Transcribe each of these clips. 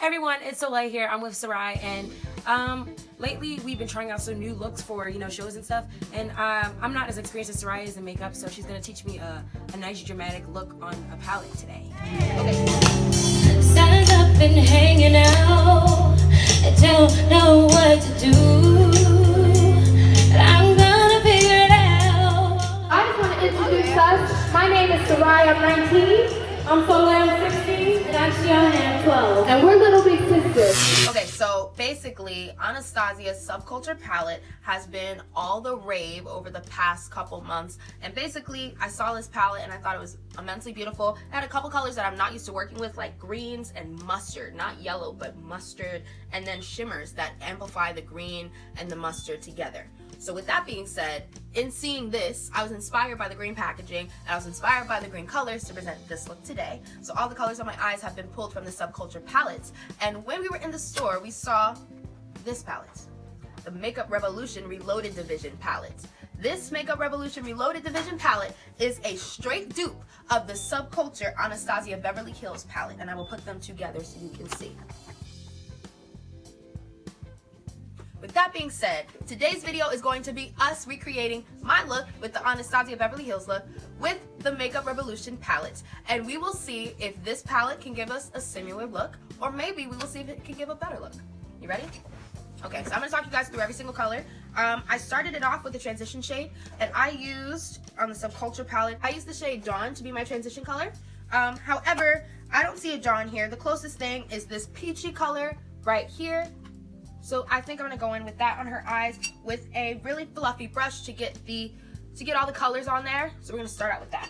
Hey everyone, it's Soleil here. I'm with Sarai, and lately we've been trying out some new looks for shows and stuff. And I'm not as experienced as Sarai is in makeup, so she's gonna teach me a nice dramatic look on a palette today. Okay. Stand up and hanging out. I don't know what to do, but I'm gonna figure it out. I just want to introduce us. My name is Sarai. I'm 19. I'm Soleil. I'm 16. And I'm Shiona. I'm 12. And we're Little Big Sisters. Okay, so basically, Anastasia's Subculture palette has been all the rave over the past couple months. And basically, I saw this palette and I thought it was immensely beautiful. It had a couple colors that I'm not used to working with, like greens and mustard. Not yellow, but mustard. And then shimmers that amplify the green and the mustard together. So with that being said, in seeing this, I was inspired by the green packaging and I was inspired by the green colors to present this look today. So all the colors on my eyes have been pulled from the Subculture palettes. And when we were in the store, we saw this palette, the Makeup Revolution Reloaded Division palette. This Makeup Revolution Reloaded Division palette is a straight dupe of the Subculture Anastasia Beverly Hills palette, and I will put them together so you can see. With that being said, today's video is going to be us recreating my look with the Anastasia Beverly Hills look with the Makeup Revolution palette. And we will see if this palette can give us a similar look, or maybe we will see if it can give a better look. You ready? Okay, so I'm going to talk you guys through every single color. I started it off with a transition shade, and I used, on the Subculture palette, I used the shade Dawn to be my transition color. However, I don't see a Dawn here. The closest thing is this peachy color right here. So I think I'm gonna go in with that on her eyes with a really fluffy brush to get all the colors on there. So we're gonna start out with that.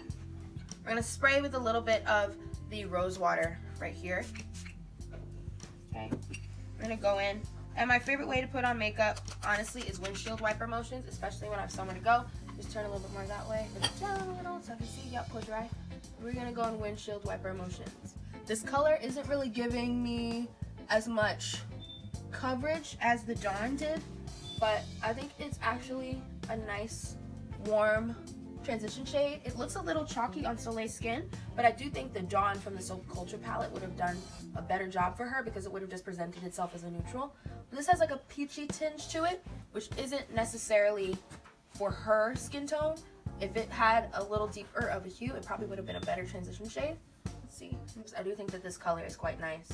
We're gonna spray with a little bit of the rose water right here. Okay, we're gonna go in. And my favorite way to put on makeup, honestly, is windshield wiper motions, especially when I have somewhere to go. Just turn a little bit more that way. Down a little so I can see. Yep, close your eye. We're gonna go in windshield wiper motions. This color isn't really giving me as much coverage as the Dawn did, but I think it's actually a nice warm transition shade. It looks a little chalky on Soleil's skin, but I do think the Dawn from the Subculture palette would have done a better job for her because it would have just presented itself as a neutral. But this has like a peachy tinge to it, which isn't necessarily for her skin tone. If it had a little deeper of a hue, it probably would have been a better transition shade. Let's see. I do think that this color is quite nice.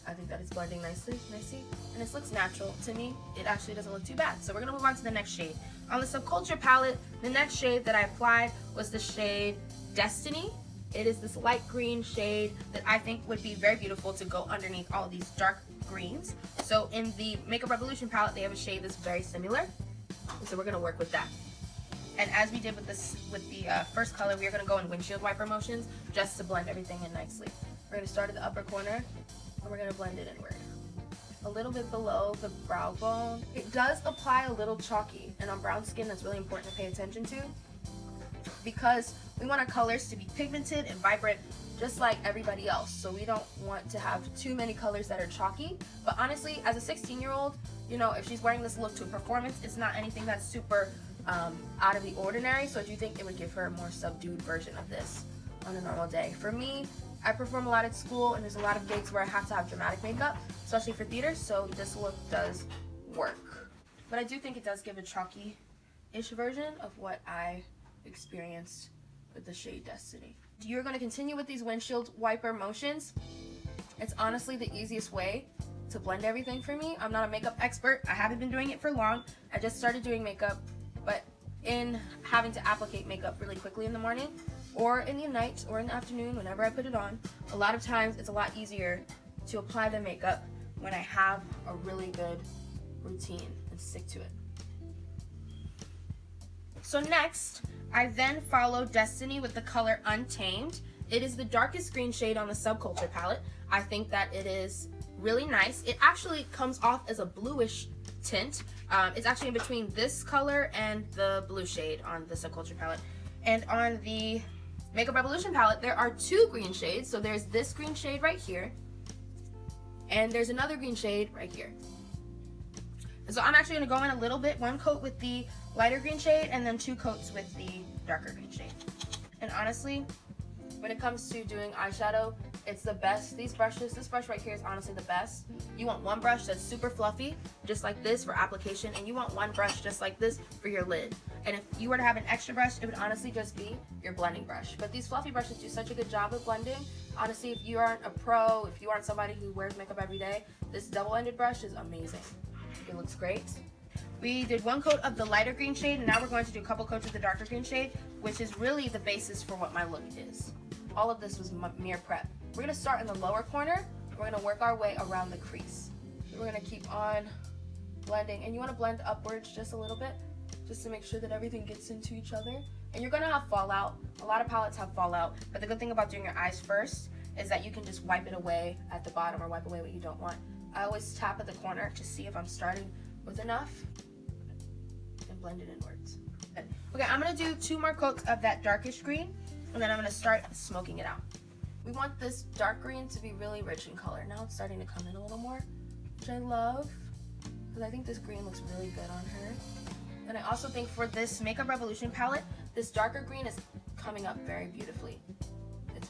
I think that it's blending nicely, and this looks natural to me. It actually doesn't look too bad. So we're gonna move on to the next shade. On the Subculture palette, the next shade that I applied was the shade Destiny. It is this light green shade that I think would be very beautiful to go underneath all of these dark greens. So in the Makeup Revolution palette, they have a shade that's very similar. So we're gonna work with that. And as we did with the first color, we are gonna go in windshield wiper motions just to blend everything in nicely. We're gonna start at the upper corner, and we're gonna blend it inward. A little bit below the brow bone. It does apply a little chalky, and on brown skin that's really important to pay attention to because we want our colors to be pigmented and vibrant just like everybody else. So we don't want to have too many colors that are chalky. But honestly, as a 16-year-old, if she's wearing this look to a performance, it's not anything that's super out of the ordinary. So I do think it would give her a more subdued version of this on a normal day. For me, I perform a lot at school, and there's a lot of gigs where I have to have dramatic makeup, especially for theater, so this look does work. But I do think it does give a chalky-ish version of what I experienced with the shade Destiny. You're going to continue with these windshield wiper motions. It's honestly the easiest way to blend everything for me. I'm not a makeup expert. I haven't been doing it for long. I just started doing makeup, but in having to applicate makeup really quickly in the morning, or in the night, or in the afternoon, whenever I put it on, a lot of times it's a lot easier to apply the makeup when I have a really good routine and stick to it. So next, I then follow Destiny with the color Untamed. It is the darkest green shade on the Subculture palette. I think that it is really nice. It actually comes off as a bluish tint. It's actually in between this color and the blue shade on the Subculture palette. And on the Makeup Revolution palette, there are two green shades. So there's this green shade right here, and there's another green shade right here. And so I'm actually gonna go in a little bit, one coat with the lighter green shade, and then two coats with the darker green shade. And honestly, when it comes to doing eyeshadow, It's the best. These brushes, this brush right here is honestly the best. You want one brush that's super fluffy, just like this for application, and you want one brush just like this for your lid. And if you were to have an extra brush, it would honestly just be your blending brush. But these fluffy brushes do such a good job of blending. Honestly, if you aren't a pro, if you aren't somebody who wears makeup every day, this double-ended brush is amazing. It looks great. We did one coat of the lighter green shade, and now we're going to do a couple coats of the darker green shade, which is really the basis for what my look is. All of this was mere prep. We're gonna start in the lower corner. We're gonna work our way around the crease. So we're gonna keep on blending, and you wanna blend upwards just a little bit, just to make sure that everything gets into each other. And you're gonna have fallout. A lot of palettes have fallout, but the good thing about doing your eyes first is that you can just wipe it away at the bottom or wipe away what you don't want. I always tap at the corner to see if I'm starting with enough and blend it inwards. Okay, I'm gonna do 2 more coats of that darkish green, and then I'm gonna start smoking it out. We want this dark green to be really rich in color. Now it's starting to come in a little more, which I love, because I think this green looks really good on her. And I also think for this Makeup Revolution palette, this darker green is coming up very beautifully.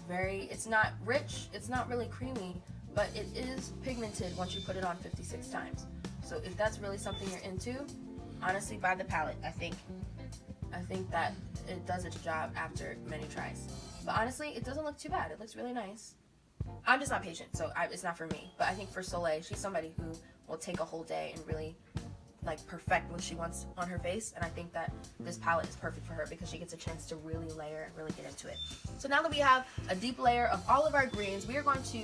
It's not rich, it's not really creamy, but it is pigmented once you put it on 56 times. So if that's really something you're into, honestly buy the palette. I think that it does its job after many tries. But honestly, it doesn't look too bad. It looks really nice. I'm just not patient, so it's not for me. But I think for Soleil, she's somebody who will take a whole day and really like perfect what she wants on her face, and I think that this palette is perfect for her because she gets a chance to really layer and really get into it. So now that we have a deep layer of all of our greens, we are going to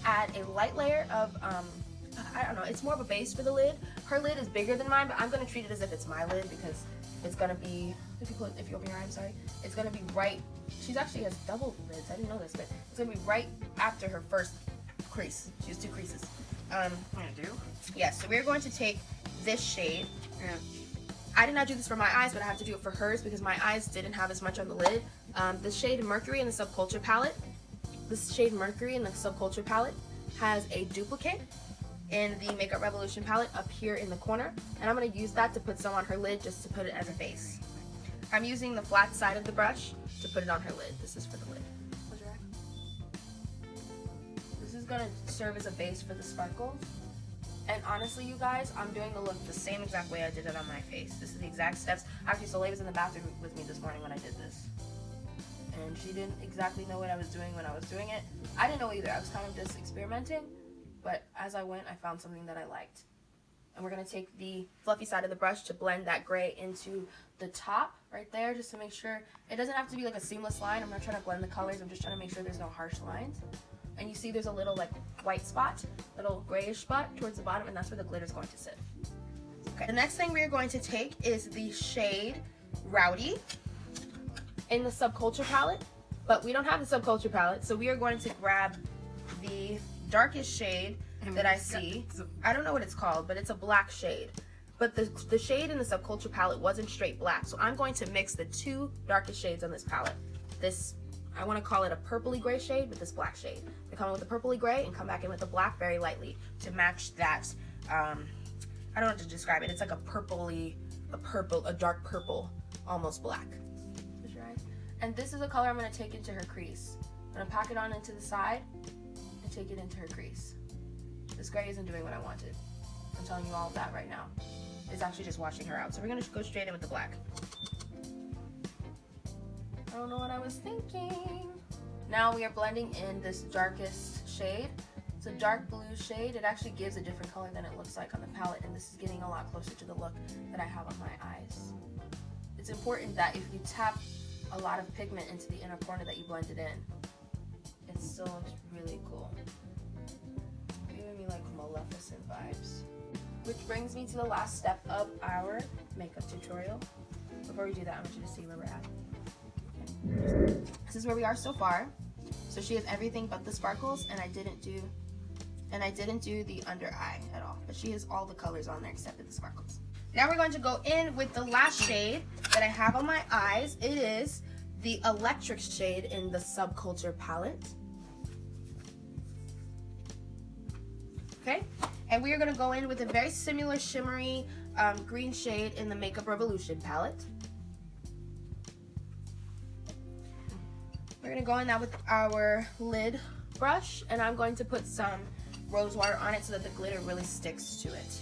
add a light layer of I don't know, it's more of a base for the lid. Her lid is bigger than mine, but I'm going to treat it as if it's my lid because it's going to be, if you open your eye, I'm sorry, it's going to be right, she actually has double lids, I didn't know this, but it's going to be right after her first crease. She has 2 creases. I do. Yes, so we're going to take this shade. I did not do this for my eyes, but I have to do it for hers because my eyes didn't have as much on the lid. The shade Mercury in the Subculture palette, has a duplicate in the Makeup Revolution palette up here in the corner, and I'm going to use that to put some on her lid just to put it as a base. I'm using the flat side of the brush to put it on her lid. This is for the lid. Close your eye. This is going to serve as a base for the sparkles. And honestly, you guys, I'm doing the look the same exact way I did it on my face. This is the exact steps. Actually, Soleil was in the bathroom with me this morning when I did this. And she didn't exactly know what I was doing when I was doing it. I didn't know either. I was kind of just experimenting. But as I went, I found something that I liked. And we're going to take the fluffy side of the brush to blend that gray into the top right there, just to make sure it doesn't have to be like a seamless line. I'm not trying to blend the colors. I'm just trying to make sure there's no harsh lines. And you see there's a little like white spot, little grayish spot towards the bottom, and that's where the glitter is going to sit. Okay. The next thing we're going to take is the shade Rowdy in the Subculture palette, but we don't have the Subculture palette, so we are going to grab the darkest shade that I see. I don't know what it's called, but it's a black shade. But the shade in the Subculture palette wasn't straight black, so I'm going to mix the 2 darkest shades on this palette. This, I want to call it a purpley gray shade with this black shade. They come in with the purpley gray and come back in with the black very lightly to match that. I don't know how to describe it. It's like a dark purple, almost black. And this is a color I'm going to take into her crease. I'm going to pack it on into the side and take it into her crease. This gray isn't doing what I wanted. I'm telling you all of that right now. It's actually just washing her out. So we're going to go straight in with the black. I don't know what I was thinking. Now we are blending in this darkest shade. It's a dark blue shade. It actually gives a different color than it looks like on the palette, and this is getting a lot closer to the look that I have on my eyes. It's important that if you tap a lot of pigment into the inner corner that you blend it in. It still looks really cool. Giving me like Maleficent vibes. Which brings me to the last step of our makeup tutorial. Before we do that, I want you to see where we're at. Okay. This is where we are so far. So she has everything but the sparkles, and I didn't do the under eye at all. But she has all the colors on there except for the sparkles. Now we're going to go in with the last shade that I have on my eyes. It is the electric shade in the Subculture palette. Okay, and we are going to go in with a very similar shimmery green shade in the Makeup Revolution palette. We're going to go in now with our lid brush, and I'm going to put some rose water on it so that the glitter really sticks to it.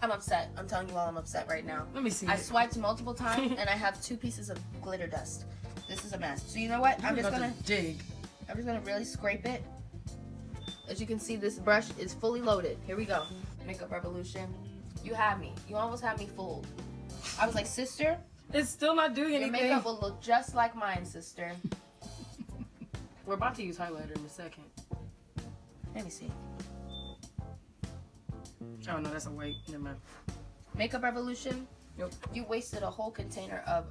I'm upset. I'm telling you all I'm upset right now. Let me see. I swiped multiple times and I have 2 pieces of glitter dust. This is a mess. So you know what? I'm just gonna really scrape it. As you can see, this brush is fully loaded. Here we go. Makeup Revolution. You have me. You almost had me fooled. I was like, sister, It's still not doing your anything. makeup will look just like mine, sister. We're about to use highlighter in a second. Let me see. Oh no, that's a white. Never mind. Makeup Revolution. Nope. You wasted a whole container of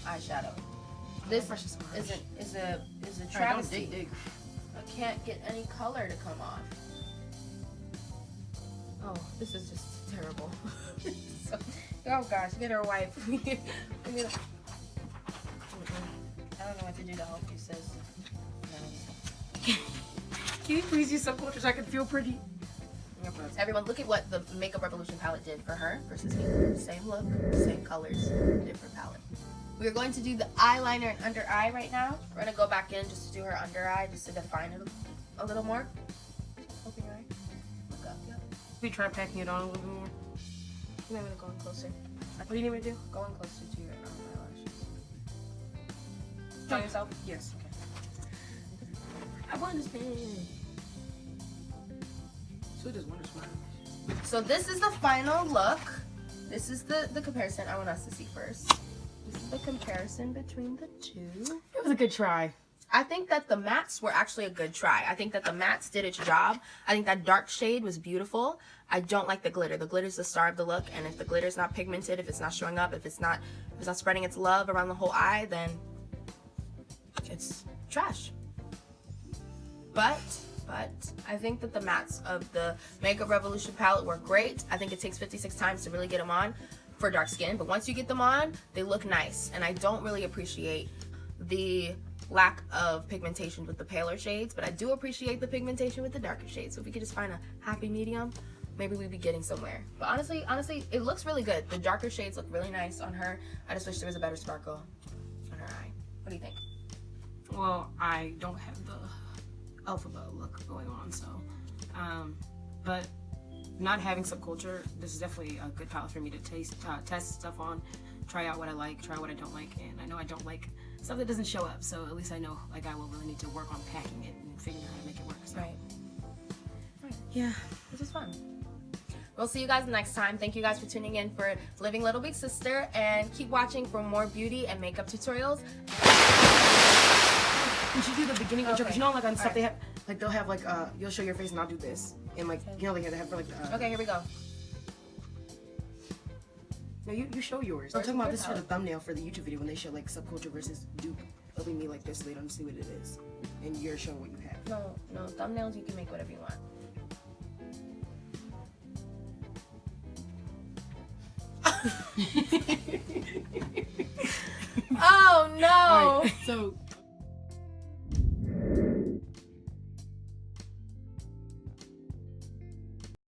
eyeshadow. This brush is smudged. is a Alright, travesty. don't dig. I can't get any color to come off. Oh, this is just terrible. So, oh gosh, get her a wipe. I don't know what to do to help you, sis. No. Can you please use Subculture so I can feel pretty? Everyone, look at what the Makeup Revolution palette did for her versus me. Same look, same colors, different palette. We're going to do the eyeliner and under eye right now. We're going to go back in just to do her under eye, just to define it a little more. Open your eye. Look up, yep. We try packing it on a little bit more. You might want to go in closer. What do you need me to do? Go in closer to your eyelashes. Show yourself. Yes. Okay. I want to spin. So it just wonders why. So this is the final look. This is the comparison. I want us to see first. This is the comparison between the two. It was a good try. I think that the mattes were actually a good try. I think that the mattes did its job. I think that dark shade was beautiful. I don't like the glitter. The glitter's the star of the look, and if the glitter's not pigmented, if it's not showing up, if it's not spreading its love around the whole eye, then it's trash. But I think that the mattes of the Makeup Revolution palette were great. I think it takes 56 times to really get them on for dark skin, but once you get them on, they look nice. And I don't really appreciate the lack of pigmentation with the paler shades, but I do appreciate the pigmentation with the darker shades. So if we could just find a happy medium, maybe we'd be getting somewhere. But honestly, it looks really good. The darker shades look really nice on her. I just wish there was a better sparkle on her eye. What do you think? Well, I don't have the alphabet look going on, so but not having Subculture, this is definitely a good palette for me to test stuff on, try out what I like, try what I don't like, and I know I don't like stuff that doesn't show up, so at least I know like I will really need to work on packing it and figuring out how to make it work. So. Right. Yeah, This is fun. We'll see you guys next time. Thank you guys for tuning in for Living Little Big Sister, and keep watching for more beauty and makeup tutorials. we should do the beginning intro, because Okay. you know, like on stuff they have, like they'll have like you'll show your face and I'll do this, and like you know, like they have for like Okay, here we go. No, you show yours. I'm talking about this for the thumbnail for the YouTube video when they show like Subculture versus Dupe. It'll be me like this so they don't see what it is, and you're showing what you have. No, thumbnails you can make whatever you want. Oh no! Alright, so